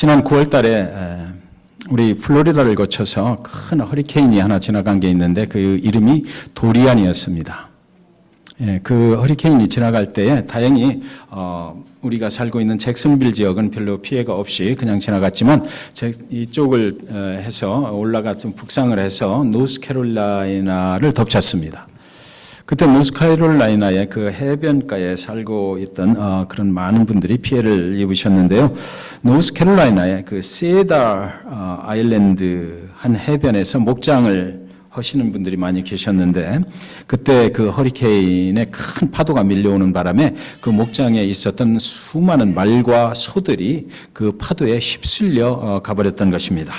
지난 9월 달에 우리 플로리다를 거쳐서 큰 허리케인이 하나 지나간 게 있는데 그 이름이 도리안이었습니다. 그 허리케인이 지나갈 때에 다행히 우리가 살고 있는 잭슨빌 지역은 별로 피해가 없이 그냥 지나갔지만 이쪽을 해서 올라가 좀 북상을 해서 노스캐롤라이나를 덮쳤습니다. 그때 노스캐롤라이나의 그 해변가에 살고 있던 그런 많은 분들이 피해를 입으셨는데요. 노스캐롤라이나의 그 세다 아일랜드 한 해변에서 목장을 하시는 분들이 많이 계셨는데 그때 그 허리케인의 큰 파도가 밀려오는 바람에 그 목장에 있었던 수많은 말과 소들이 그 파도에 휩쓸려 가버렸던 것입니다.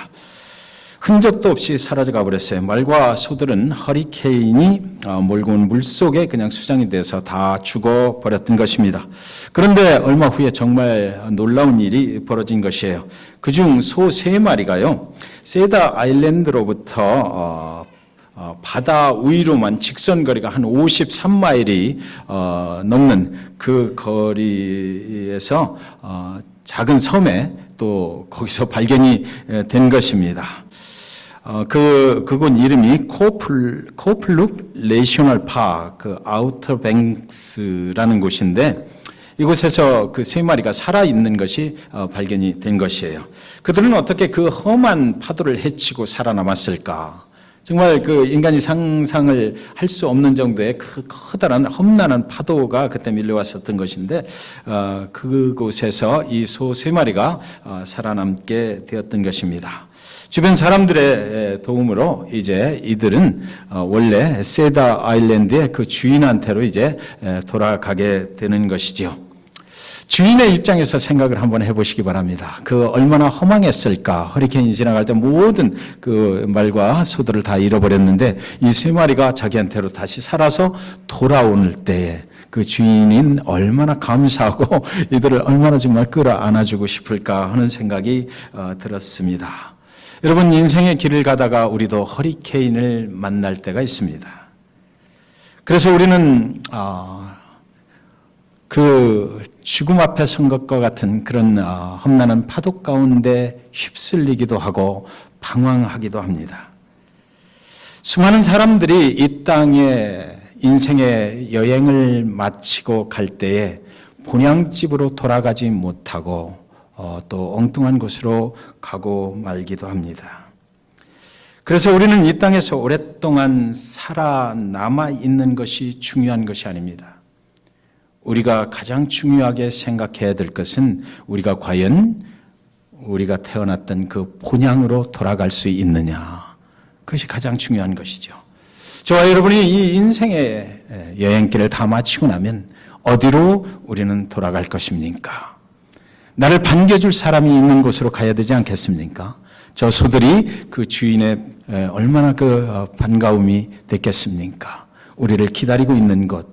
흔적도 없이 사라져 가버렸어요. 말과 소들은 허리케인이 몰고 온 물속에 그냥 수장이 돼서 다 죽어버렸던 것입니다. 그런데 얼마 후에 정말 놀라운 일이 벌어진 것이에요. 그중 소 3마리가요. 세다 아일랜드로부터 바다 위로만 직선 거리가 한 53마일이 넘는 그 거리에서 작은 섬에 또 거기서 발견이 된 것입니다. 그곳 이름이 코플룩 내셔널 파크 아우터 뱅스라는 곳인데 이곳에서 그 3마리가 살아있는 것이 발견이 된 것이에요. 그들은 어떻게 그 험한 파도를 헤치고 살아남았을까? 정말 그 인간이 상상을 할 수 없는 정도의 그 커다란 험난한 파도가 그때 밀려왔었던 것인데 그곳에서 이 소 3마리가 살아남게 되었던 것입니다. 주변 사람들의 도움으로 이제 이들은 원래 세다 아일랜드의 그 주인한테로 이제 돌아가게 되는 것이지요. 주인의 입장에서 생각을 한번 해보시기 바랍니다. 그 얼마나 허망했을까. 허리케인이 지나갈 때 모든 그 말과 소들을 다 잃어버렸는데 이 3마리가 자기한테로 다시 살아서 돌아올 때에 그 주인인 얼마나 감사하고 이들을 얼마나 정말 끌어안아주고 싶을까 하는 생각이 들었습니다. 여러분, 인생의 길을 가다가 우리도 허리케인을 만날 때가 있습니다. 그래서 우리는 그 죽음 앞에 선 것과 같은 그런 험난한 파도 가운데 휩쓸리기도 하고 방황하기도 합니다. 수많은 사람들이 이 땅에 인생의 여행을 마치고 갈 때에 본향집으로 돌아가지 못하고 또 엉뚱한 곳으로 가고 말기도 합니다. 그래서 우리는 이 땅에서 오랫동안 살아남아 있는 것이 중요한 것이 아닙니다. 우리가 가장 중요하게 생각해야 될 것은 우리가 과연 우리가 태어났던 그 본향으로 돌아갈 수 있느냐. 그것이 가장 중요한 것이죠. 저와 여러분이 이 인생의 여행길을 다 마치고 나면 어디로 우리는 돌아갈 것입니까? 나를 반겨줄 사람이 있는 곳으로 가야 되지 않겠습니까? 저 소들이 그 주인의 얼마나 그 반가움이 됐겠습니까? 우리를 기다리고 있는 곳.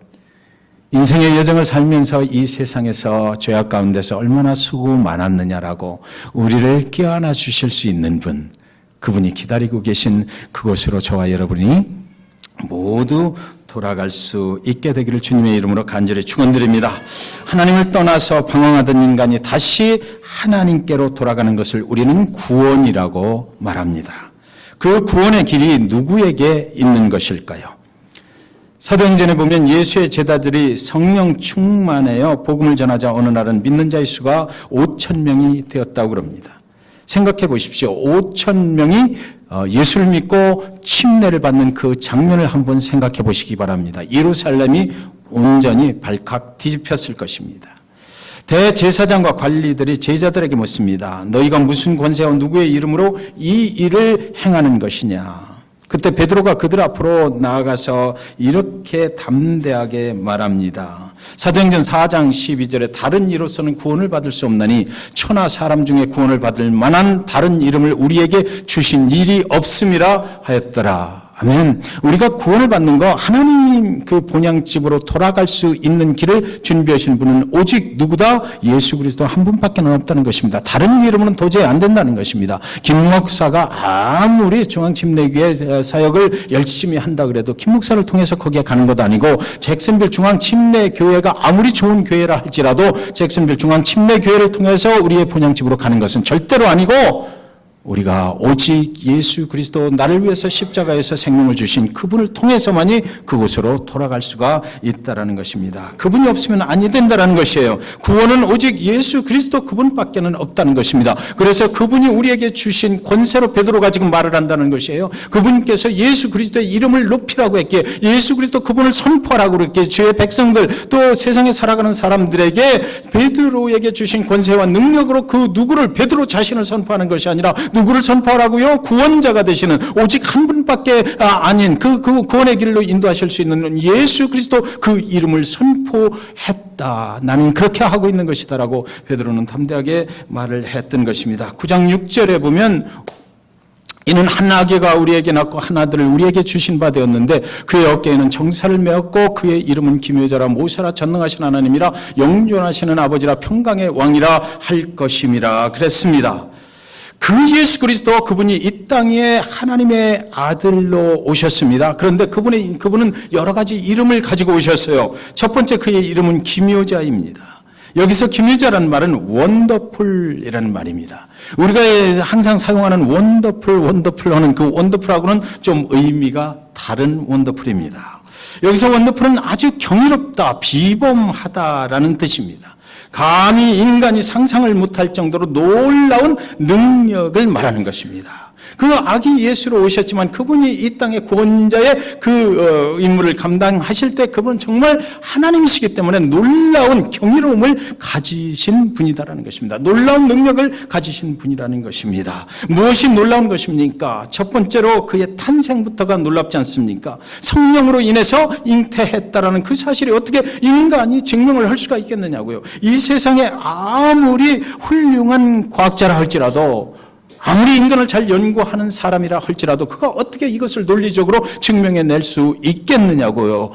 인생의 여정을 살면서 이 세상에서 죄악 가운데서 얼마나 수고 많았느냐라고 우리를 껴안아 주실 수 있는 분, 그분이 기다리고 계신 그곳으로 저와 여러분이 모두 돌아갈 수 있게 되기를 주님의 이름으로 간절히 축원드립니다. 하나님을 떠나서 방황하던 인간이 다시 하나님께로 돌아가는 것을 우리는 구원이라고 말합니다. 그 구원의 길이 누구에게 있는 것일까요? 사도행전에 보면 예수의 제자들이 성령 충만하여 복음을 전하자 어느 날은 믿는 자의 수가 5,000명이 되었다고 그럽니다. 생각해 보십시오. 5,000명이 예수를 믿고 침례를 받는 그 장면을 한번 생각해 보시기 바랍니다. 예루살렘이 온전히 발칵 뒤집혔을 것입니다. 대제사장과 관리들이 제자들에게 묻습니다. 너희가 무슨 권세와 누구의 이름으로 이 일을 행하는 것이냐? 그때 베드로가 그들 앞으로 나아가서 이렇게 담대하게 말합니다. 사도행전 4장 12절에 다른 이로서는 구원을 받을 수 없나니 천하 사람 중에 구원을 받을 만한 다른 이름을 우리에게 주신 일이 없음이라 하였더라. 아멘. 우리가 구원을 받는 거 하나님 그 본향집으로 돌아갈 수 있는 길을 준비하신 분은 오직 누구다? 예수 그리스도 한 분밖에 없다는 것입니다. 다른 이름으로는 도저히 안 된다는 것입니다. 김 목사가 아무리 중앙침례교회 사역을 열심히 한다 그래도 김 목사를 통해서 거기에 가는 것도 아니고 잭슨빌 중앙침례교회가 아무리 좋은 교회라 할지라도 잭슨빌 중앙침례교회를 통해서 우리의 본향집으로 가는 것은 절대로 아니고 우리가 오직 예수 그리스도 나를 위해서 십자가에서 생명을 주신 그분을 통해서만이 그곳으로 돌아갈 수가 있다라는 것입니다. 그분이 없으면 아니 된다라는 것이에요. 구원은 오직 예수 그리스도 그분밖에는 없다는 것입니다. 그래서 그분이 우리에게 주신 권세로 베드로가 지금 말을 한다는 것이에요. 그분께서 예수 그리스도의 이름을 높이라고 했기에 예수 그리스도 그분을 선포하라고 그랬기에 주의 백성들 또 세상에 살아가는 사람들에게 베드로에게 주신 권세와 능력으로 그 누구를 베드로 자신을 선포하는 것이 아니라 누구를 선포하라고요? 구원자가 되시는 오직 한 분밖에 아닌 그 구원의 길로 인도하실 수 있는 예수 그리스도 그 이름을 선포했다. 나는 그렇게 하고 있는 것이다라고 베드로는 담대하게 말을 했던 것입니다. 9장 6절에 보면 이는 한 아기가 우리에게 낳고 한 아들을 우리에게 주신 바 되었는데 그의 어깨에는 정사를 메었고 그의 이름은 기묘자라 모세라 전능하신 하나님이라 영존하시는 아버지라 평강의 왕이라 할 것임이라 그랬습니다. 그 예수 그리스도 그분이 이 땅에 하나님의 아들로 오셨습니다. 그런데 그분은 여러 가지 이름을 가지고 오셨어요. 첫 번째 그의 이름은 기묘자입니다. 여기서 기묘자라는 말은 원더풀이라는 말입니다. 우리가 항상 사용하는 원더풀 하는 그 원더풀하고는 좀 의미가 다른 원더풀입니다. 여기서 원더풀은 아주 경이롭다, 비범하다라는 뜻입니다. 감히 인간이 상상을 못할 정도로 놀라운 능력을 말하는 것입니다. 그 아기 예수로 오셨지만 그분이 이 땅의 구원자의 그 임무를 감당하실 때 그분은 정말 하나님이시기 때문에 놀라운 경이로움을 가지신 분이다라는 것입니다. 놀라운 능력을 가지신 분이라는 것입니다. 무엇이 놀라운 것입니까? 첫 번째로 그의 탄생부터가 놀랍지 않습니까? 성령으로 인해서 잉태했다라는 그 사실이 어떻게 인간이 증명을 할 수가 있겠느냐고요. 이 세상에 아무리 훌륭한 과학자라 할지라도 아무리 인간을 잘 연구하는 사람이라 할지라도 그가 어떻게 이것을 논리적으로 증명해낼 수 있겠느냐고요.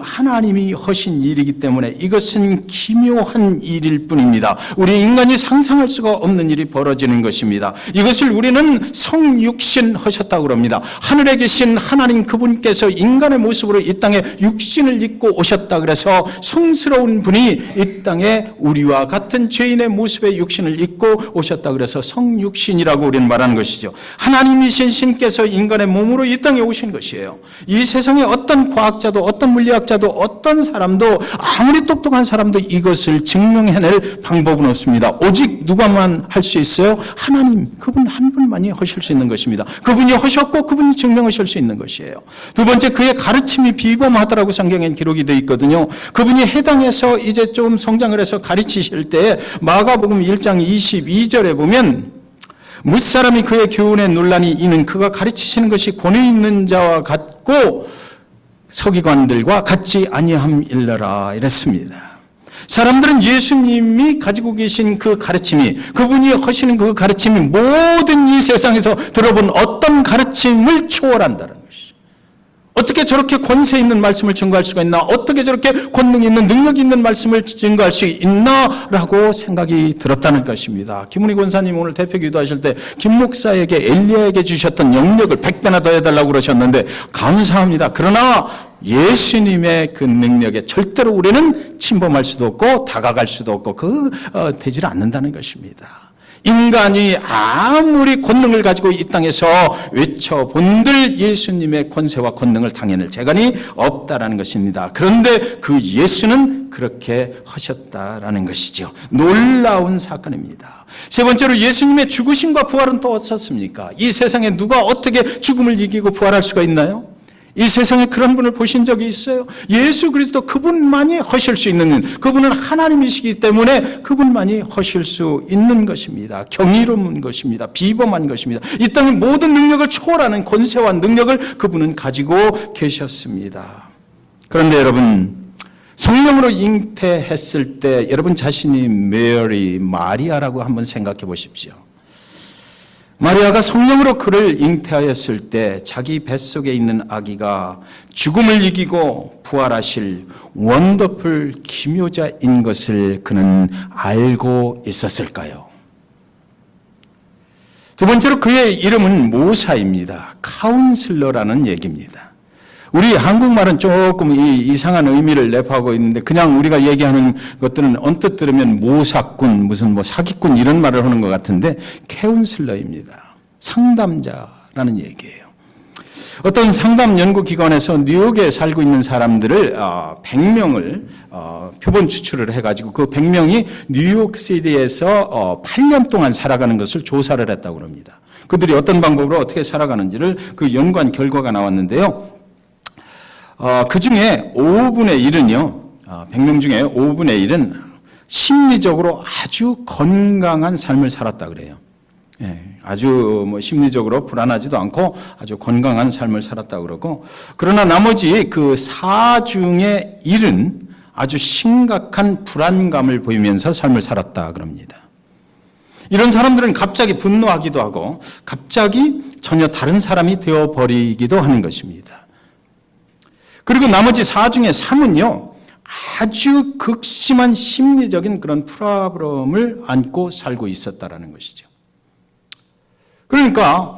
하나님이 하신 일이기 때문에 이것은 기묘한 일일 뿐입니다. 우리 인간이 상상할 수가 없는 일이 벌어지는 것입니다. 이것을 우리는 성육신 하셨다고 합니다. 하늘에 계신 하나님 그분께서 인간의 모습으로 이 땅에 육신을 입고 오셨다 그래서 성스러운 분이 이 땅에 우리와 같은 죄인의 모습의 육신을 입고 오셨다 그래서 성육신이라 라고 우리는 말하는 것이죠. 하나님이신 신께서 인간의 몸으로 이 땅에 오신 것이에요. 이 세상에 어떤 과학자도 어떤 물리학자도 어떤 사람도 아무리 똑똑한 사람도 이것을 증명해낼 방법은 없습니다. 오직 누가만 할 수 있어요? 하나님, 그분 한 분만이 하실 수 있는 것입니다. 그분이 하셨고 그분이 증명하실 수 있는 것이에요. 두 번째, 그의 가르침이 비범하다라고 성경에 기록이 되어 있거든요. 그분이 해당해서 이제 좀 성장을 해서 가르치실 때 마가복음 1장 22절에 보면 무사람이 그의 교훈에 논란이 이는 그가 가르치시는 것이 권위 있는 자와 같고 서기관들과 같지 아니함일러라 이랬습니다. 사람들은 예수님이 가지고 계신 그 가르침이 그분이 하시는 그 가르침이 모든 이 세상에서 들어본 어떤 가르침을 초월한다는 것이죠. 어떻게 저렇게 권세 있는 말씀을 증거할 수가 있나? 어떻게 저렇게 권능 있는 능력 있는 말씀을 증거할 수 있나? 라고 생각이 들었다는 것입니다. 김은희 권사님 오늘 대표 기도하실 때 김 목사에게 엘리야에게 주셨던 영역을 100배나 더 해달라고 그러셨는데 감사합니다. 그러나 예수님의 그 능력에 절대로 우리는 침범할 수도 없고 다가갈 수도 없고 되질 않는다는 것입니다. 인간이 아무리 권능을 가지고 이 땅에서 외쳐본들 예수님의 권세와 권능을 당해낼 재간이 없다라는 것입니다. 그런데 그 예수는 그렇게 하셨다라는 것이죠. 놀라운 사건입니다. 세 번째로 예수님의 죽으심과 부활은 또 어떻습니까? 이 세상에 누가 어떻게 죽음을 이기고 부활할 수가 있나요? 이 세상에 그런 분을 보신 적이 있어요? 예수 그리스도 그분만이 하실 수 있는, 그분은 하나님이시기 때문에 그분만이 하실 수 있는 것입니다. 경이로운 것입니다. 비범한 것입니다. 이 땅의 모든 능력을 초월하는 권세와 능력을 그분은 가지고 계셨습니다. 그런데 여러분, 성령으로 잉태했을 때 여러분 자신이 마리아라고 한번 생각해 보십시오. 마리아가 성령으로 그를 잉태하였을 때 자기 뱃속에 있는 아기가 죽음을 이기고 부활하실 원더풀 기묘자인 것을 그는 알고 있었을까요? 두 번째로 그의 이름은 모사입니다. 카운슬러라는 얘기입니다. 우리 한국말은 조금 이상한 의미를 내포하고 있는데 그냥 우리가 얘기하는 것들은 언뜻 들으면 모사꾼, 무슨 뭐 사기꾼 이런 말을 하는 것 같은데 카운슬러입니다. 상담자라는 얘기예요. 어떤 상담 연구기관에서 뉴욕에 살고 있는 사람들을 100명을 표본 추출을 해가지고 그 100명이 뉴욕시티에서 8년 동안 살아가는 것을 조사를 했다고 합니다. 그들이 어떤 방법으로 어떻게 살아가는지를 그 연구한 결과가 나왔는데요. 그 중에 5분의 1은요, 100명 중에 5분의 1은 심리적으로 아주 건강한 삶을 살았다 그래요. 아주 심리적으로 불안하지도 않고 아주 건강한 삶을 살았다 그러고, 그러나 나머지 그 4 중에 1은 아주 심각한 불안감을 보이면서 삶을 살았다 그럽니다. 이런 사람들은 갑자기 분노하기도 하고 갑자기 전혀 다른 사람이 되어버리기도 하는 것입니다. 그리고 나머지 4 중에 3은요, 아주 극심한 심리적인 그런 프로블럼을 안고 살고 있었다라는 것이죠. 그러니까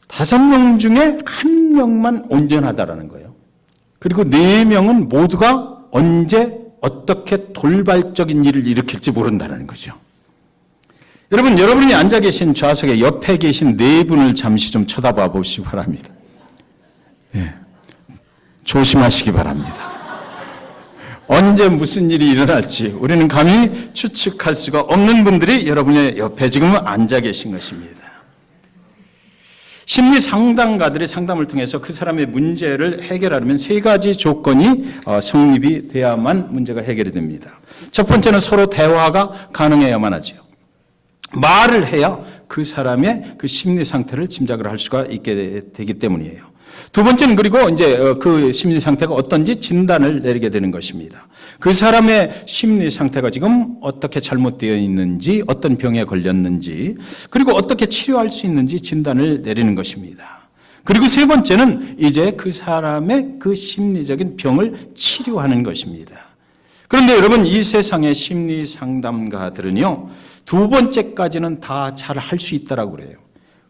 5명 중에 1명만 온전하다라는 거예요. 그리고 4명은 모두가 언제 어떻게 돌발적인 일을 일으킬지 모른다는 거죠. 여러분, 여러분이 앉아 계신 좌석에 옆에 계신 4분을 잠시 좀 쳐다봐 보시기 바랍니다. 조심하시기 바랍니다. 언제 무슨 일이 일어날지 우리는 감히 추측할 수가 없는 분들이 여러분의 옆에 지금 앉아 계신 것입니다. 심리 상담가들의 상담을 통해서 그 사람의 문제를 해결하려면 3가지 조건이 성립이 돼야만 문제가 해결이 됩니다. 첫 번째는 서로 대화가 가능해야만 하죠. 말을 해야 그 사람의 그 심리 상태를 짐작을 할 수가 있게 되기 때문이에요. 두 번째는 그리고 이제 그 심리 상태가 어떤지 진단을 내리게 되는 것입니다. 그 사람의 심리 상태가 지금 어떻게 잘못되어 있는지, 어떤 병에 걸렸는지, 그리고 어떻게 치료할 수 있는지 진단을 내리는 것입니다. 그리고 세 번째는 이제 그 사람의 그 심리적인 병을 치료하는 것입니다. 그런데 여러분, 이 세상의 심리 상담가들은요, 2번째까지는 다 잘 할 수 있다라고 그래요.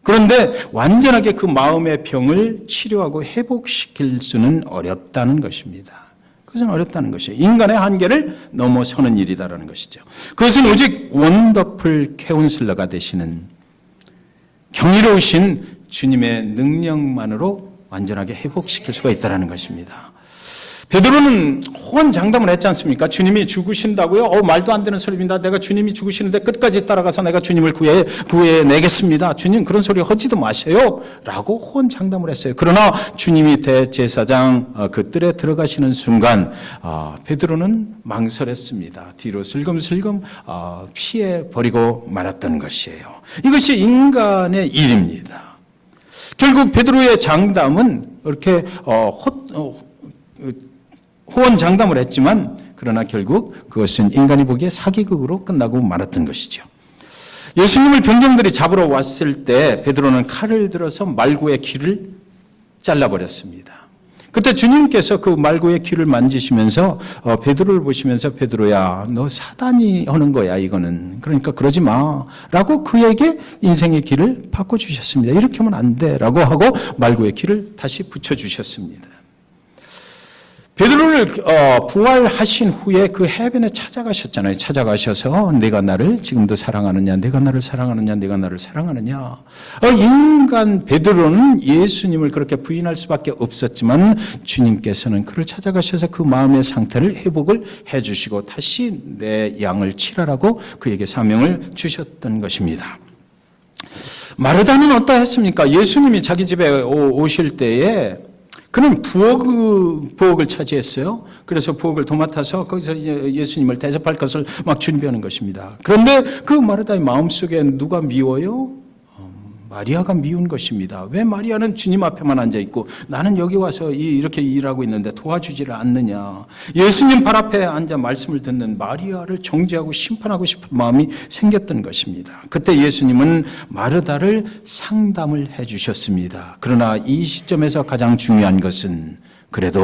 그런데 완전하게 그 마음의 병을 치료하고 회복시킬 수는 어렵다는 것입니다. 그것은 어렵다는 것이에요. 인간의 한계를 넘어서는 일이다라는 것이죠. 그것은 오직 원더풀 카운슬러가 되시는 경이로우신 주님의 능력만으로 완전하게 회복시킬 수가 있다는 것입니다. 베드로는 호언장담을 했지 않습니까? 주님이 죽으신다고요? 말도 안 되는 소리입니다. 내가 주님이 죽으시는데 끝까지 따라가서 내가 주님을 구해내겠습니다. 주님 그런 소리 하지도 마세요. 라고 호언장담을 했어요. 그러나 주님이 대제사장 그 뜰에 들어가시는 순간 베드로는 망설였습니다. 뒤로 슬금슬금 피해버리고 말았던 것이에요. 이것이 인간의 일입니다. 결국 베드로의 장담은 이렇게 호언장담을 했지만 그러나 결국 그것은 인간이 보기에 사기극으로 끝나고 말았던 것이죠. 예수님을 병정들이 잡으러 왔을 때 베드로는 칼을 들어서 말고의 귀를 잘라버렸습니다. 그때 주님께서 그 말고의 귀를 만지시면서 베드로를 보시면서 베드로야, 너 사단이 하는 거야 이거는. 그러니까 그러지 마라고 그에게 인생의 길을 바꿔주셨습니다. 이렇게 하면 안 돼라고 하고 말고의 귀를 다시 붙여주셨습니다. 베드로를 부활하신 후에 그 해변에 찾아가셨잖아요. 찾아가셔서 내가 나를 지금도 사랑하느냐, 내가 나를 사랑하느냐, 내가 나를 사랑하느냐. 인간 베드로는 예수님을 그렇게 부인할 수밖에 없었지만 주님께서는 그를 찾아가셔서 그 마음의 상태를 회복을 해주시고 다시 내 양을 치라라고 그에게 사명을 주셨던 것입니다. 마르다는 어떠했습니까? 예수님이 자기 집에 오실 때에 그는 부엌을 차지했어요. 그래서 부엌을 도맡아서 거기서 예수님을 대접할 것을 막 준비하는 것입니다. 그런데 그 마르다의 마음속에 누가 미워요? 마리아가 미운 것입니다. 왜 마리아는 주님 앞에만 앉아있고 나는 여기 와서 이렇게 일하고 있는데 도와주지를 않느냐. 예수님 발 앞에 앉아 말씀을 듣는 마리아를 정죄하고 심판하고 싶은 마음이 생겼던 것입니다. 그때 예수님은 마르다를 상담을 해주셨습니다. 그러나 이 시점에서 가장 중요한 것은 그래도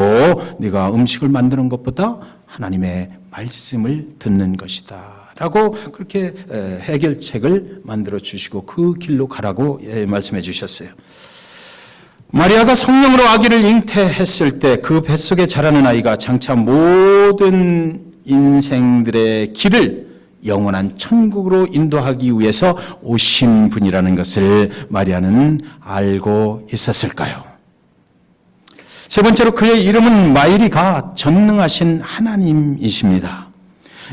네가 음식을 만드는 것보다 하나님의 말씀을 듣는 것이다 라고 그렇게 해결책을 만들어 주시고 그 길로 가라고 말씀해 주셨어요. 마리아가 성령으로 아기를 잉태했을 때 그 뱃속에 자라는 아이가 장차 모든 인생들의 길을 영원한 천국으로 인도하기 위해서 오신 분이라는 것을 마리아는 알고 있었을까요? 세 번째로 그의 이름은 마이리가 전능하신 하나님이십니다.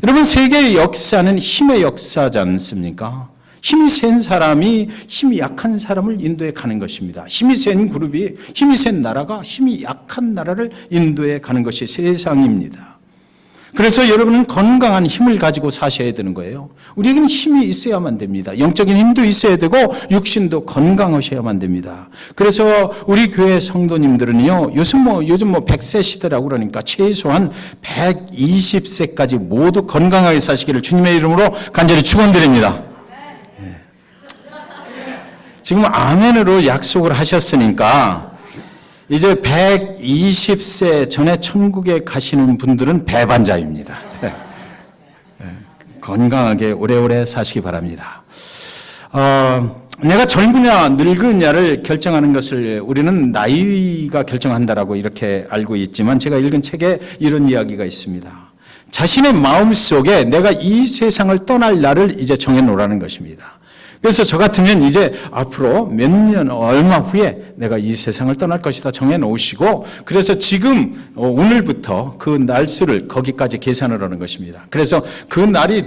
여러분, 세계의 역사는 힘의 역사지 않습니까? 힘이 센 사람이 힘이 약한 사람을 인도해 가는 것입니다. 힘이 센 그룹이, 힘이 센 나라가 힘이 약한 나라를 인도해 가는 것이 세상입니다. 그래서 여러분은 건강한 힘을 가지고 사셔야 되는 거예요. 우리에게는 힘이 있어야만 됩니다. 영적인 힘도 있어야 되고 육신도 건강하셔야만 됩니다. 그래서 우리 교회 성도님들은요, 요즘 100세 시대라고 그러니까 최소한 120세까지 모두 건강하게 사시기를 주님의 이름으로 간절히 축원드립니다. 네. 지금 아멘으로 약속을 하셨으니까 이제 120세 전에 천국에 가시는 분들은 배반자입니다. 건강하게 오래오래 사시기 바랍니다. 내가 젊으냐 늙으냐를 결정하는 것을 우리는 나이가 결정한다라고 이렇게 알고 있지만 제가 읽은 책에 이런 이야기가 있습니다. 자신의 마음속에 내가 이 세상을 떠날 날을 이제 정해놓으라는 것입니다. 그래서 저 같으면 이제 앞으로 몇 년, 얼마 후에 내가 이 세상을 떠날 것이다 정해놓으시고, 그래서 지금, 오늘부터 그 날수를 거기까지 계산을 하는 것입니다. 그래서 그 날이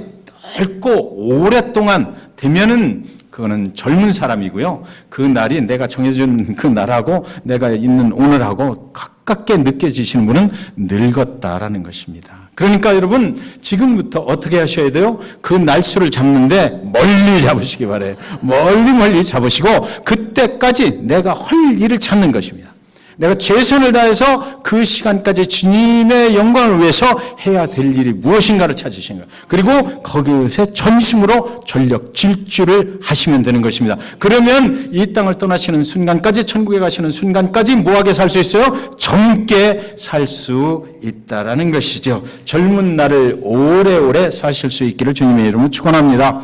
짧고 오랫동안 되면은 그거는 젊은 사람이고요. 그 날이 내가 정해준 그 날하고 내가 있는 오늘하고 가깝게 느껴지시는 분은 늙었다라는 것입니다. 그러니까 여러분, 지금부터 어떻게 하셔야 돼요? 그 날수를 잡는데 멀리 잡으시기 바라요. 멀리 잡으시고 그때까지 내가 할 일을 찾는 것입니다. 내가 최선을 다해서 그 시간까지 주님의 영광을 위해서 해야 될 일이 무엇인가를 찾으시는 거예요. 그리고 거기에 전심으로 전력 질주를 하시면 되는 것입니다. 그러면 이 땅을 떠나시는 순간까지, 천국에 가시는 순간까지 뭐하게 살 수 있어요? 젊게 살 수 있다라는 것이죠. 젊은 날을 오래오래 사실 수 있기를 주님의 이름으로 축원합니다.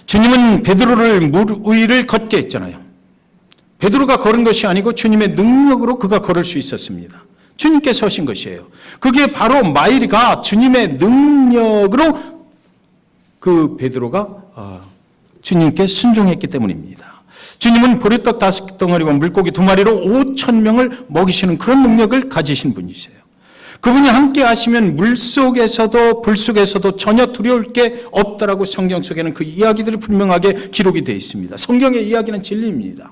주님은 베드로를 물 위를 걷게 했잖아요. 베드로가 걸은 것이 아니고 주님의 능력으로 그가 걸을 수 있었습니다. 주님께서 하신 것이에요. 그게 바로 마이리가 주님의 능력으로 그 베드로가 주님께 순종했기 때문입니다. 주님은 보리떡 5덩어리와 물고기 2마리로 5,000명을 먹이시는 그런 능력을 가지신 분이세요. 그분이 함께 하시면 물속에서도 불속에서도 전혀 두려울 게 없다라고 성경 속에는 그 이야기들이 분명하게 기록이 되어 있습니다. 성경의 이야기는 진리입니다.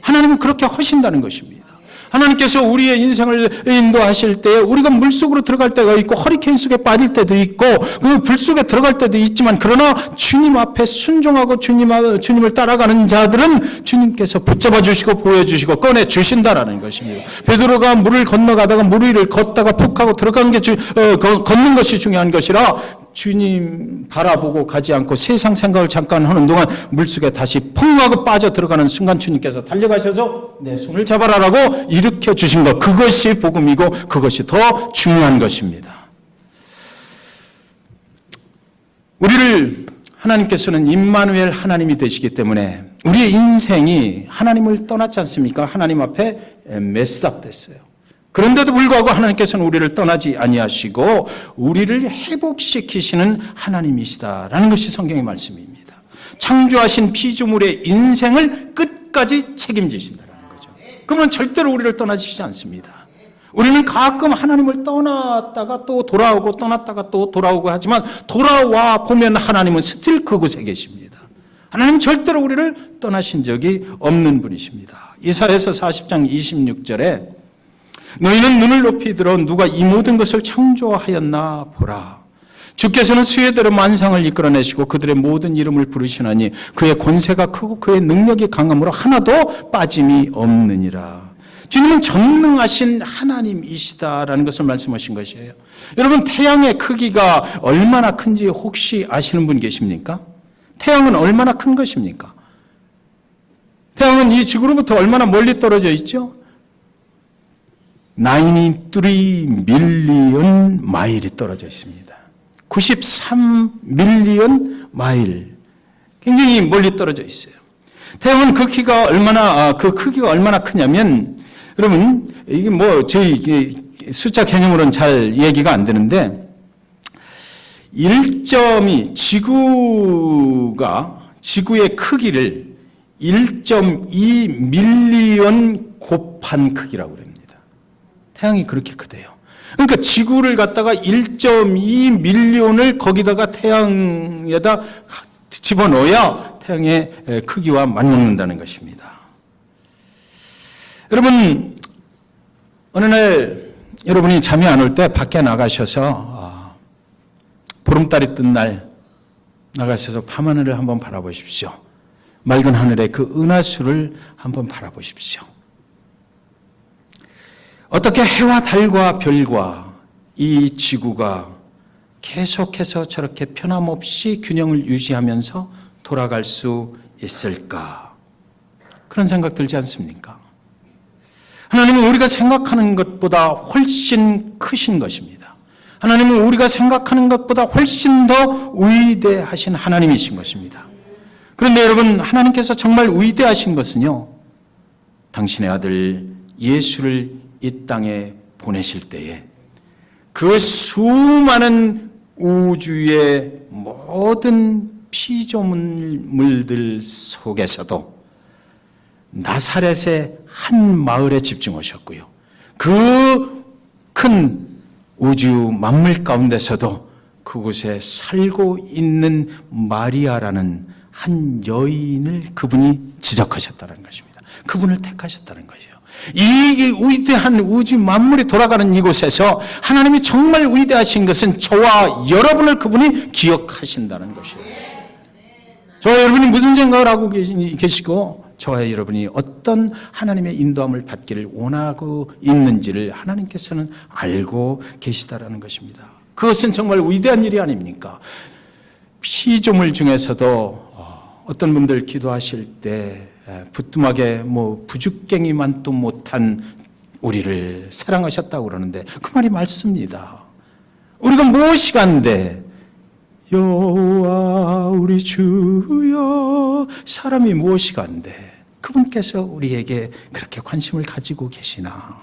하나님은 그렇게 하신다는 것입니다. 하나님께서 우리의 인생을 인도하실 때 우리가 물속으로 들어갈 때가 있고 허리케인 속에 빠질 때도 있고 그 불속에 들어갈 때도 있지만, 그러나 주님 앞에 순종하고 주님을 따라가는 자들은 주님께서 붙잡아 주시고 보여주시고 꺼내 주신다라는 것입니다. 베드로가 물을 건너가다가 물 위를 걷다가 푹 하고 들어간 게 걷는 것이 중요한 것이라 주님 바라보고 가지 않고 세상 생각을 잠깐 하는 동안 물속에 다시 펑 하고 빠져 들어가는 순간 주님께서 달려가셔서 내 손을 잡아라라고 일으켜 주신 것, 그것이 복음이고 그것이 더 중요한 것입니다. 우리를 하나님께서는 임마누엘 하나님이 되시기 때문에 우리의 인생이 하나님을 떠났지 않습니까? 하나님 앞에 메스답됐어요. 그런데도 불구하고 하나님께서는 우리를 떠나지 아니하시고 우리를 회복시키시는 하나님이시다라는 것이 성경의 말씀입니다. 창조하신 피조물의 인생을 끝까지 책임지신다는 거죠. 그러면 절대로 우리를 떠나시지 않습니다. 우리는 가끔 하나님을 떠났다가 또 돌아오고 떠났다가 또 돌아오고 하지만 돌아와 보면 하나님은 스틸 그곳에 계십니다. 하나님 절대로 우리를 떠나신 적이 없는 분이십니다. 이사야서 40장 26절에 너희는 눈을 높이 들어 누가 이 모든 것을 창조하였나 보라. 주께서는 수혜대로 만상을 이끌어내시고 그들의 모든 이름을 부르시나니 그의 권세가 크고 그의 능력이 강함으로 하나도 빠짐이 없느니라. 주님은 전능하신 하나님이시다라는 것을 말씀하신 것이에요. 여러분, 태양의 크기가 얼마나 큰지 혹시 아시는 분 계십니까? 태양은 얼마나 큰 것입니까? 태양은 이 지구로부터 얼마나 멀리 떨어져 있죠? 93 밀리언 마일이 떨어져 있습니다. 93 밀리언 마일. 굉장히 멀리 떨어져 있어요. 태양은 그 크기가 얼마나 크냐면, 여러분, 이게 저희 숫자 개념으로는 잘 얘기가 안 되는데, 1.2, 지구의 크기를 1.2 밀리언 곱한 크기라고 그럽니다. 태양이 그렇게 크대요. 그러니까 지구를 갖다가 1.2 밀리언을 거기다가 태양에다 집어넣어야 태양의 크기와 맞먹는다는 것입니다. 여러분, 어느 날 여러분이 잠이 안 올 때 밖에 나가셔서 보름달이 뜬 날 나가셔서 밤하늘을 한번 바라보십시오. 맑은 하늘의 그 은하수를 한번 바라보십시오. 어떻게 해와 달과 별과 이 지구가 계속해서 저렇게 변함없이 균형을 유지하면서 돌아갈 수 있을까? 그런 생각 들지 않습니까? 하나님은 우리가 생각하는 것보다 훨씬 크신 것입니다. 하나님은 우리가 생각하는 것보다 훨씬 더 위대하신 하나님이신 것입니다. 그런데 여러분, 하나님께서 정말 위대하신 것은요, 당신의 아들 예수를 이 땅에 보내실 때에 그 수많은 우주의 모든 피조물들 속에서도 나사렛의 한 마을에 집중하셨고요. 그 큰 우주 만물 가운데서도 그곳에 살고 있는 마리아라는 한 여인을 그분이 지적하셨다는 것입니다. 그분을 택하셨다는 것이에요. 이 위대한 우주 만물이 돌아가는 이곳에서 하나님이 정말 위대하신 것은 저와 여러분을 그분이 기억하신다는 것이에요. 저와 여러분이 무슨 생각을 하고 계시고 저와 여러분이 어떤 하나님의 인도함을 받기를 원하고 있는지를 하나님께서는 알고 계시다라는 것입니다. 그것은 정말 위대한 일이 아닙니까? 피조물 중에서도 어떤 분들 기도하실 때 부뚜막에 부죽갱이만도 못한 우리를 사랑하셨다고 그러는데 그 말이 맞습니다. 우리가 무엇이 간데 여호와 우리 주여, 사람이 무엇이 간데 그분께서 우리에게 그렇게 관심을 가지고 계시나?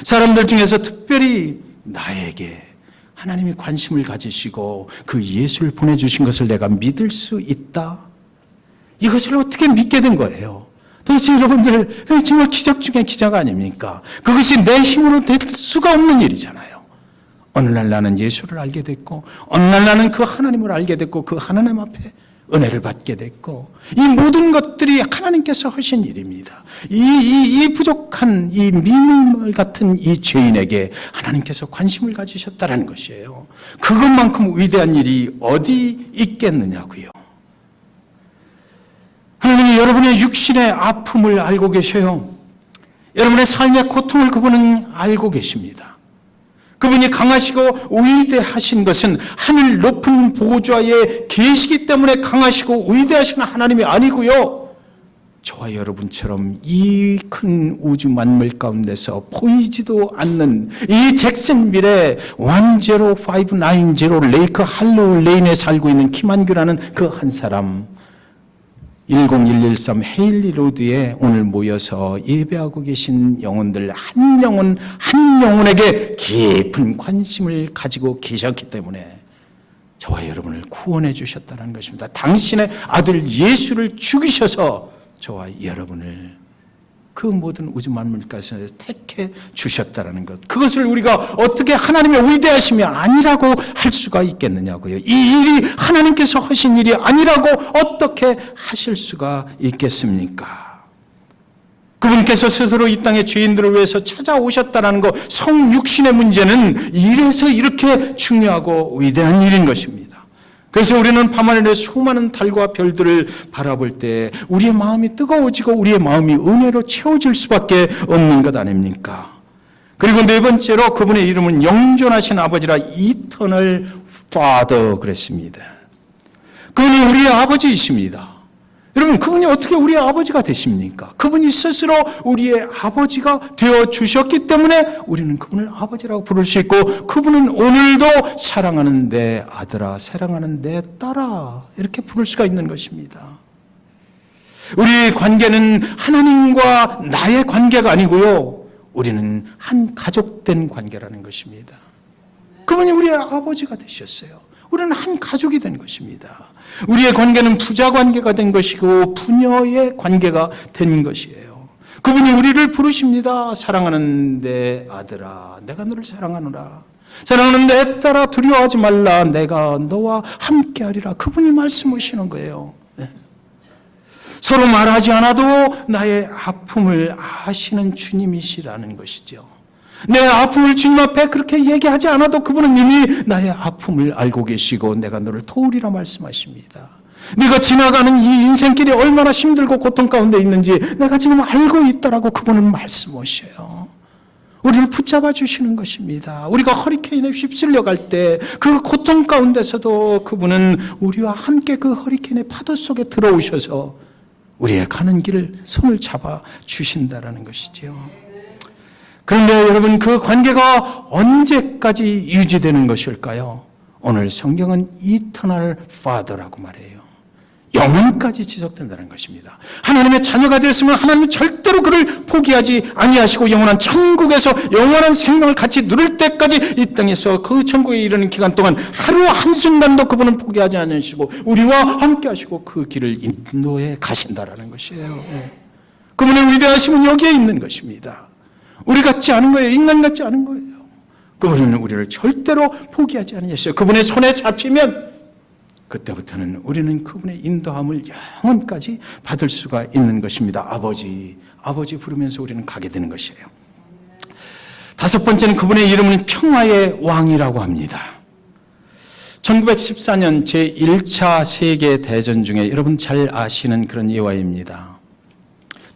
사람들 중에서 특별히 나에게 하나님이 관심을 가지시고 그 예수를 보내주신 것을 내가 믿을 수 있다? 이것을 어떻게 믿게 된 거예요? 도대체 여러분들 정말 기적 중에 기적 아닙니까? 그것이 내 힘으로 될 수가 없는 일이잖아요. 어느 날 나는 예수를 알게 됐고, 어느 날 나는 그 하나님을 알게 됐고, 그 하나님 앞에 은혜를 받게 됐고, 이 모든 것들이 하나님께서 하신 일입니다. 이 부족한 이 미물 같은 이 죄인에게 하나님께서 관심을 가지셨다는 것이에요. 그것만큼 위대한 일이 어디 있겠느냐고요. 하나님이 여러분의 육신의 아픔을 알고 계셔요. 여러분의 삶의 고통을 그분은 알고 계십니다. 그분이 강하시고 위대하신 것은 하늘 높은 보좌에 계시기 때문에 강하시고 위대하신 하나님이 아니고요, 저와 여러분처럼 이 큰 우주 만물 가운데서 보이지도 않는 이 잭슨빌의 10590 레이크 할로우 레인에 살고 있는 김한규라는 그 한 사람, 10113 헤일리 로드에 오늘 모여서 예배하고 계신 영혼들 한 영혼 한 영혼에게 깊은 관심을 가지고 계셨기 때문에 저와 여러분을 구원해 주셨다는 것입니다. 당신의 아들 예수를 죽이셔서 저와 여러분을 그 모든 우주 만물까지 택해 주셨다는 것, 그것을 우리가 어떻게 하나님의 위대하심이 아니라고 할 수가 있겠느냐고요. 이 일이 하나님께서 하신 일이 아니라고 어떻게 하실 수가 있겠습니까? 그 그분께서 스스로 이 땅의 죄인들을 위해서 찾아오셨다는 것, 성육신의 문제는 이래서 이렇게 중요하고 위대한 일인 것입니다. 그래서 우리는 밤하늘의 수많은 달과 별들을 바라볼 때 우리의 마음이 뜨거워지고 우리의 마음이 은혜로 채워질 수밖에 없는 것 아닙니까? 그리고 네 번째로 그분의 이름은 영존하신 아버지라 Eternal Father 그랬습니다. 그분이 우리의 아버지이십니다. 여러분, 그분이 어떻게 우리의 아버지가 되십니까? 그분이 스스로 우리의 아버지가 되어주셨기 때문에 우리는 그분을 아버지라고 부를 수 있고, 그분은 오늘도 사랑하는 내 아들아, 사랑하는 내 딸아 이렇게 부를 수가 있는 것입니다. 우리의 관계는 하나님과 나의 관계가 아니고요, 우리는 한 가족된 관계라는 것입니다. 그분이 우리의 아버지가 되셨어요. 우리는 한 가족이 된 것입니다. 우리의 관계는 부자 관계가 된 것이고 부녀의 관계가 된 것이에요. 그분이 우리를 부르십니다. 사랑하는 내 아들아, 내가 너를 사랑하노라. 사랑하는 내 딸아, 두려워하지 말라. 내가 너와 함께하리라. 그분이 말씀하시는 거예요. 서로 말하지 않아도 나의 아픔을 아시는 주님이시라는 것이죠. 내 아픔을 주님 앞에 그렇게 얘기하지 않아도 그분은 이미 나의 아픔을 알고 계시고 내가 너를 도우리라 말씀하십니다. 네가 지나가는 이 인생길이 얼마나 힘들고 고통 가운데 있는지 내가 지금 알고 있다라고 그분은 말씀하셔요. 우리를 붙잡아 주시는 것입니다. 우리가 허리케인에 휩쓸려 갈 때 그 고통 가운데서도 그분은 우리와 함께 그 허리케인의 파도 속에 들어오셔서 우리의 가는 길을 손을 잡아 주신다라는 것이지요. 그런데 여러분, 그 관계가 언제까지 유지되는 것일까요? 오늘 성경은 Eternal Father라고 말해요. 영원까지 지속된다는 것입니다. 하나님의 자녀가 되었으면 하나님은 절대로 그를 포기하지 아니하시고 영원한 천국에서 영원한 생명을 같이 누릴 때까지 이 땅에서 그 천국에 이르는 기간 동안 하루 한순간도 그분은 포기하지 않으시고 우리와 함께 하시고 그 길을 인도해 가신다라는 것이에요. 그분의 위대하심은 여기에 있는 것입니다. 우리 같지 않은 거예요. 인간 같지 않은 거예요. 그분은 우리를 절대로 포기하지 않으셨어요. 그분의 손에 잡히면 그때부터는 우리는 그분의 인도함을 영원까지 받을 수가 있는 것입니다. 아버지, 아버지 부르면서 우리는 가게 되는 것이에요. 다섯 번째는 그분의 이름은 평화의 왕이라고 합니다. 1914년 제1차 세계대전 중에 여러분 잘 아시는 그런 예화입니다.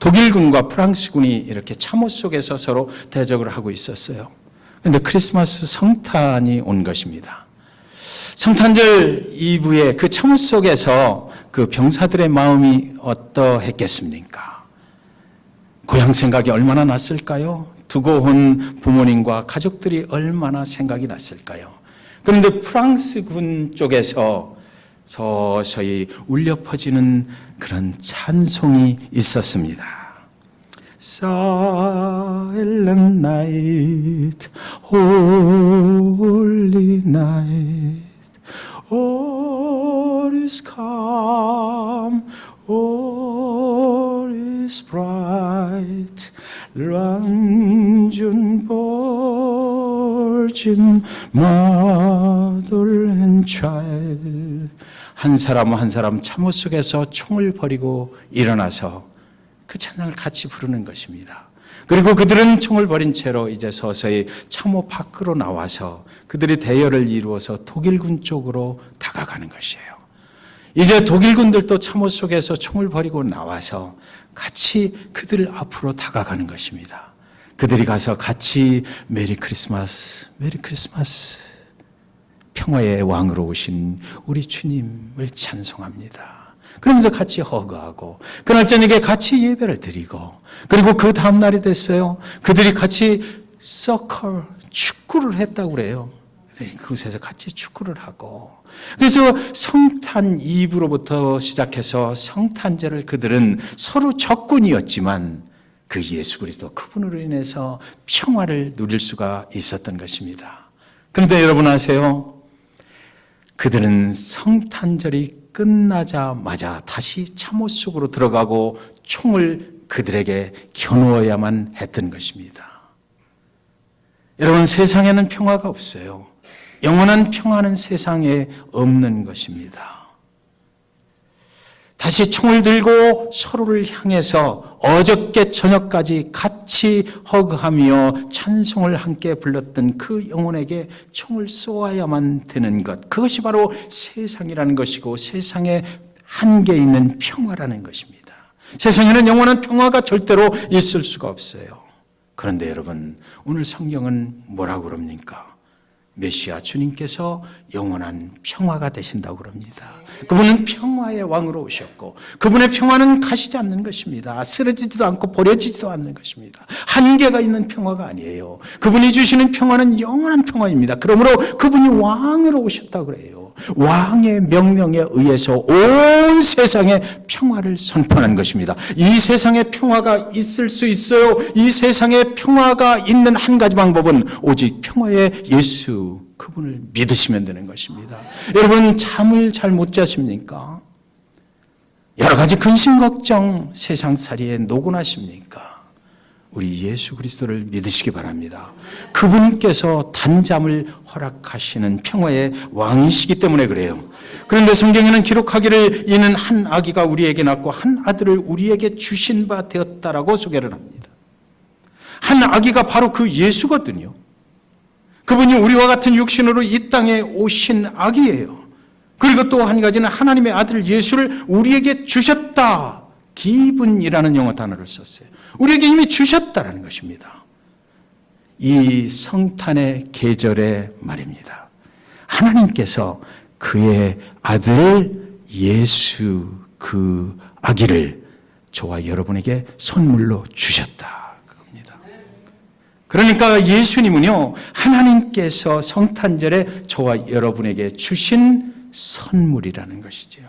독일군과 프랑스군이 이렇게 참호 속에서 서로 대적을 하고 있었어요. 그런데 크리스마스 성탄이 온 것입니다. 성탄절 이브에 그 참호 속에서 그 병사들의 마음이 어떠했겠습니까? 고향 생각이 얼마나 났을까요? 두고 온 부모님과 가족들이 얼마나 생각이 났을까요? 그런데 프랑스군 쪽에서 서서히 울려 퍼지는 그런 찬송이 있었습니다. Silent night, holy night, all is calm, all is bright, 란준 virgin mother and child. 한 사람 한 사람 참호 속에서 총을 버리고 일어나서 그 찬양을 같이 부르는 것입니다. 그리고 그들은 총을 버린 채로 이제 서서히 참호 밖으로 나와서 그들이 대열을 이루어서 독일군 쪽으로 다가가는 것이에요. 이제 독일군들도 참호 속에서 총을 버리고 나와서 같이 그들 앞으로 다가가는 것입니다. 그들이 가서 같이 메리 크리스마스, 메리 크리스마스, 평화의 왕으로 오신 우리 주님을 찬송합니다. 그러면서 같이 허그하고 그날 저녁에 같이 예배를 드리고, 그리고 그 다음 날이 됐어요. 그들이 같이 서클, 축구를 했다고 그래요. 그곳에서 같이 축구를 하고, 그래서 성탄 이브로부터 시작해서 성탄절을 그들은 서로 적군이었지만 그 예수 그리스도 그분으로 인해서 평화를 누릴 수가 있었던 것입니다. 그런데 여러분 아세요? 그들은 성탄절이 끝나자마자 다시 참호 속으로 들어가고 총을 그들에게 겨누어야만 했던 것입니다. 여러분, 세상에는 평화가 없어요. 영원한 평화는 세상에 없는 것입니다. 다시 총을 들고 서로를 향해서 어저께 저녁까지 같이 허그하며 찬송을 함께 불렀던 그 영혼에게 총을 쏘아야만 되는 것, 그것이 바로 세상이라는 것이고 세상에 한계 있는 평화라는 것입니다. 세상에는 영원한 평화가 절대로 있을 수가 없어요. 그런데 여러분, 오늘 성경은 뭐라고 그럽니까? 메시아 주님께서 영원한 평화가 되신다고 그럽니다. 그분은 평화의 왕으로 오셨고 그분의 평화는 가시지 않는 것입니다. 쓰러지지도 않고 버려지지도 않는 것입니다. 한계가 있는 평화가 아니에요. 그분이 주시는 평화는 영원한 평화입니다. 그러므로 그분이 왕으로 오셨다고 그래요. 왕의 명령에 의해서 온 세상에 평화를 선포하는 것입니다. 이 세상에 평화가 있을 수 있어요. 이 세상에 평화가 있는 한 가지 방법은 오직 평화의 예수, 그분을 믿으시면 되는 것입니다. 여러분, 잠을 잘 못 자십니까? 여러 가지 근심 걱정, 세상살이에 노곤하십니까? 우리 예수 그리스도를 믿으시기 바랍니다. 그분께서 단잠을 허락하시는 평화의 왕이시기 때문에 그래요. 그런데 성경에는 기록하기를 이는 한 아기가 우리에게 낳고 한 아들을 우리에게 주신 바 되었다라고 소개를 합니다. 한 아기가 바로 그 예수거든요. 그분이 우리와 같은 육신으로 이 땅에 오신 아기예요. 그리고 또 한 가지는 하나님의 아들 예수를 우리에게 주셨다. 기분이라는 영어 단어를 썼어요. 우리에게 이미 주셨다라는 것입니다. 이 성탄의 계절에 말입니다. 하나님께서 그의 아들 예수, 그 아기를 저와 여러분에게 선물로 주셨다. 그겁니다. 그러니까 예수님은요, 하나님께서 성탄절에 저와 여러분에게 주신 선물이라는 것이죠.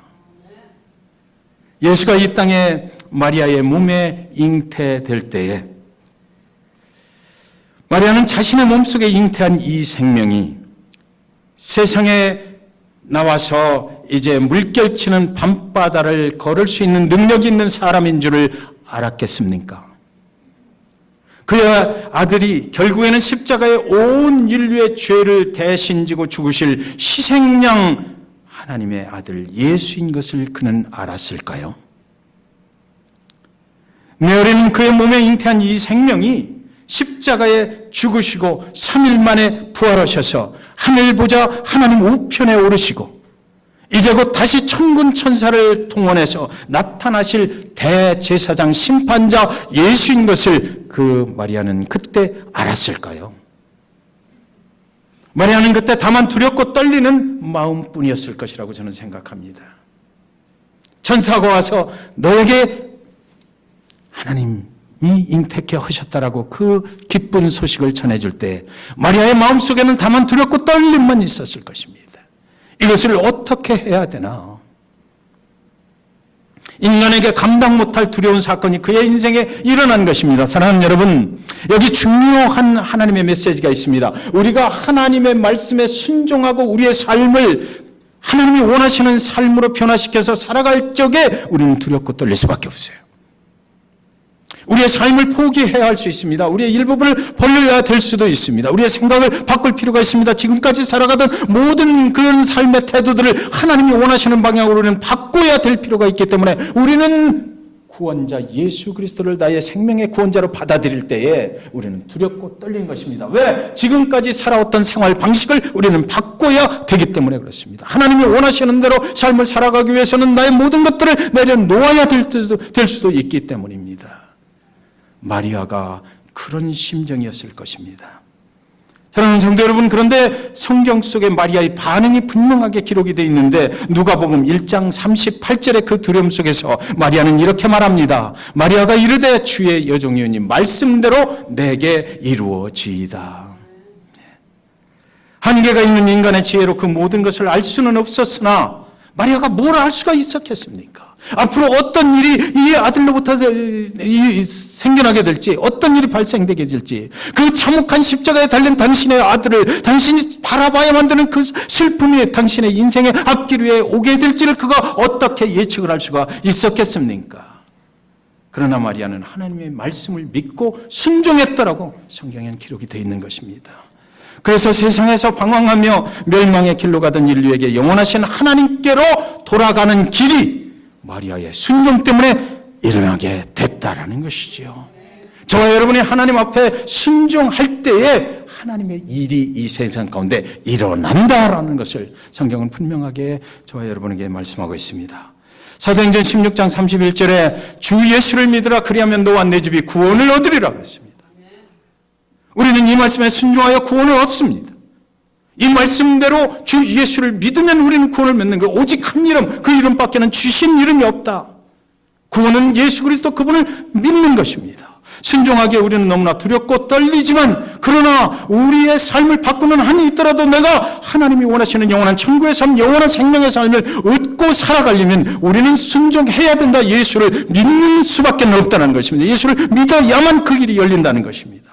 예수가 이 땅에 마리아의 몸에 잉태될 때에 마리아는 자신의 몸속에 잉태한 이 생명이 세상에 나와서 이제 물결치는 밤바다를 걸을 수 있는 능력이 있는 사람인 줄을 알았겠습니까? 그의 아들이 결국에는 십자가에 온 인류의 죄를 대신 지고 죽으실 희생양 하나님의 아들 예수인 것을 그는 알았을까요? 메아리는 그의 몸에 잉태한 이 생명이 십자가에 죽으시고 3일 만에 부활하셔서 하늘 보좌 하나님 우편에 오르시고 이제 곧 다시 천군 천사를 동원해서 나타나실 대제사장 심판자 예수인 것을 그 마리아는 그때 알았을까요? 마리아는 그때 다만 두렵고 떨리는 마음뿐이었을 것이라고 저는 생각합니다. 천사가 와서 너에게 하나님이 잉태케 하셨다라고 그 기쁜 소식을 전해줄 때 마리아의 마음속에는 다만 두렵고 떨림만 있었을 것입니다. 이것을 어떻게 해야 되나? 인간에게 감당 못할 두려운 사건이 그의 인생에 일어난 것입니다. 사랑하는 여러분, 여기 중요한 하나님의 메시지가 있습니다. 우리가 하나님의 말씀에 순종하고 우리의 삶을 하나님이 원하시는 삶으로 변화시켜서 살아갈 적에 우리는 두렵고 떨릴 수밖에 없어요. 우리의 삶을 포기해야 할 수 있습니다. 우리의 일부분을 벌려야 될 수도 있습니다. 우리의 생각을 바꿀 필요가 있습니다. 지금까지 살아가던 모든 그런 삶의 태도들을 하나님이 원하시는 방향으로 우리는 바꿔야 될 필요가 있기 때문에 우리는 구원자 예수 그리스도를 나의 생명의 구원자로 받아들일 때에 우리는 두렵고 떨린 것입니다. 왜? 지금까지 살아왔던 생활 방식을 우리는 바꿔야 되기 때문에 그렇습니다. 하나님이 원하시는 대로 삶을 살아가기 위해서는 나의 모든 것들을 내려놓아야 될 수도 있기 때문입니다. 마리아가 그런 심정이었을 것입니다. 사랑하는 성도 여러분, 그런데 성경 속에 마리아의 반응이 분명하게 기록이 되어 있는데 누가복음 1장 38절의 그 두려움 속에서 마리아는 이렇게 말합니다. 마리아가 이르되 주의 여종이오니 말씀대로 내게 이루어지이다. 한계가 있는 인간의 지혜로 그 모든 것을 알 수는 없었으나 마리아가 뭘 알 수가 있었겠습니까? 앞으로 어떤 일이 이 아들로부터 생겨나게 될지, 어떤 일이 발생되게 될지, 그 참혹한 십자가에 달린 당신의 아들을 당신이 바라봐야만 되는 그 슬픔이 당신의 인생의 앞길 위에 오게 될지를 그가 어떻게 예측을 할 수가 있었겠습니까? 그러나 마리아는 하나님의 말씀을 믿고 순종했다라고 성경에는 기록이 되어 있는 것입니다. 그래서 세상에서 방황하며 멸망의 길로 가던 인류에게 영원하신 하나님께로 돌아가는 길이 마리아의 순종 때문에 일어나게 됐다라는 것이지요. 저와 여러분이 하나님 앞에 순종할 때에 하나님의 일이 이 세상 가운데 일어난다라는 것을 성경은 분명하게 저와 여러분에게 말씀하고 있습니다. 사도행전 16장 31절에 주 예수를 믿으라 그리하면 너와 내 집이 구원을 얻으리라 그랬습니다. 우리는 이 말씀에 순종하여 구원을 얻습니다. 이 말씀대로 주 예수를 믿으면 우리는 구원을 맺는 거. 오직 한 이름, 그 이름밖에는 주신 이름이 없다. 구원은 예수 그리스도 그분을 믿는 것입니다. 순종하기에 우리는 너무나 두렵고 떨리지만 그러나 우리의 삶을 바꾸는 한이 있더라도 내가 하나님이 원하시는 영원한 천국의 삶, 영원한 생명의 삶을 얻고 살아가려면 우리는 순종해야 된다. 예수를 믿는 수밖에 없다는 것입니다. 예수를 믿어야만 그 길이 열린다는 것입니다.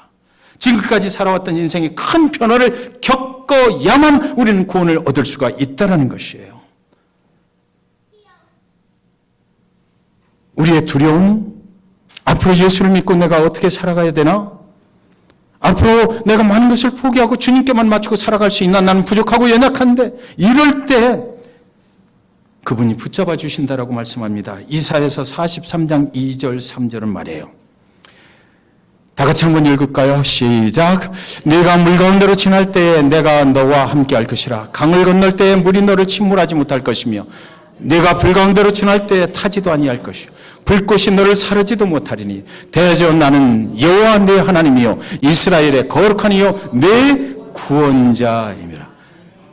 지금까지 살아왔던 인생의 큰 변화를 겪어야만 우리는 구원을 얻을 수가 있다는 것이에요. 우리의 두려움, 앞으로 예수를 믿고 내가 어떻게 살아가야 되나? 앞으로 내가 많은 것을 포기하고 주님께만 맞추고 살아갈 수 있나? 나는 부족하고 연약한데 이럴 때 그분이 붙잡아 주신다라고 말씀합니다. 이사야서 43장 2절 3절은 말이에요. 다 같이 한번 읽을까요? 시작. 네가 물 가운데로 지날 때에 내가 너와 함께 할 것이라. 강을 건널 때에 물이 너를 침몰하지 못할 것이며 네가 불 가운데로 지날 때에 타지도 아니할 것이요 불꽃이 너를 사르지도 못하리니 대저 나는 여호와 네 하나님이요 이스라엘의 거룩한 이요 내 구원자임이라.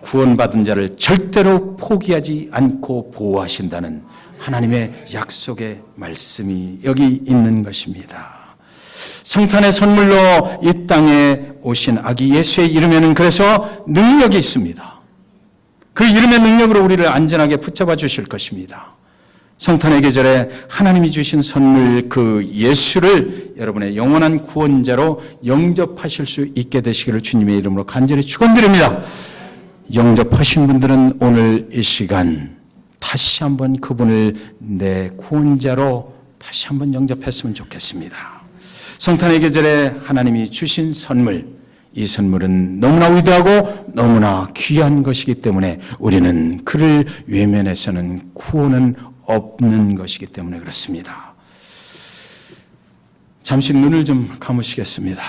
구원받은 자를 절대로 포기하지 않고 보호하신다는 하나님의 약속의 말씀이 여기 있는 것입니다. 성탄의 선물로 이 땅에 오신 아기 예수의 이름에는 그래서 능력이 있습니다. 그 이름의 능력으로 우리를 안전하게 붙잡아 주실 것입니다. 성탄의 계절에 하나님이 주신 선물 그 예수를 여러분의 영원한 구원자로 영접하실 수 있게 되시기를 주님의 이름으로 간절히 축원드립니다. 영접하신 분들은 오늘 이 시간 다시 한번 그분을 내 구원자로 다시 한번 영접했으면 좋겠습니다. 성탄의 계절에 하나님이 주신 선물, 이 선물은 너무나 위대하고 너무나 귀한 것이기 때문에 우리는 그를 외면해서는 구원은 없는 것이기 때문에 그렇습니다. 잠시 눈을 좀 감으시겠습니다.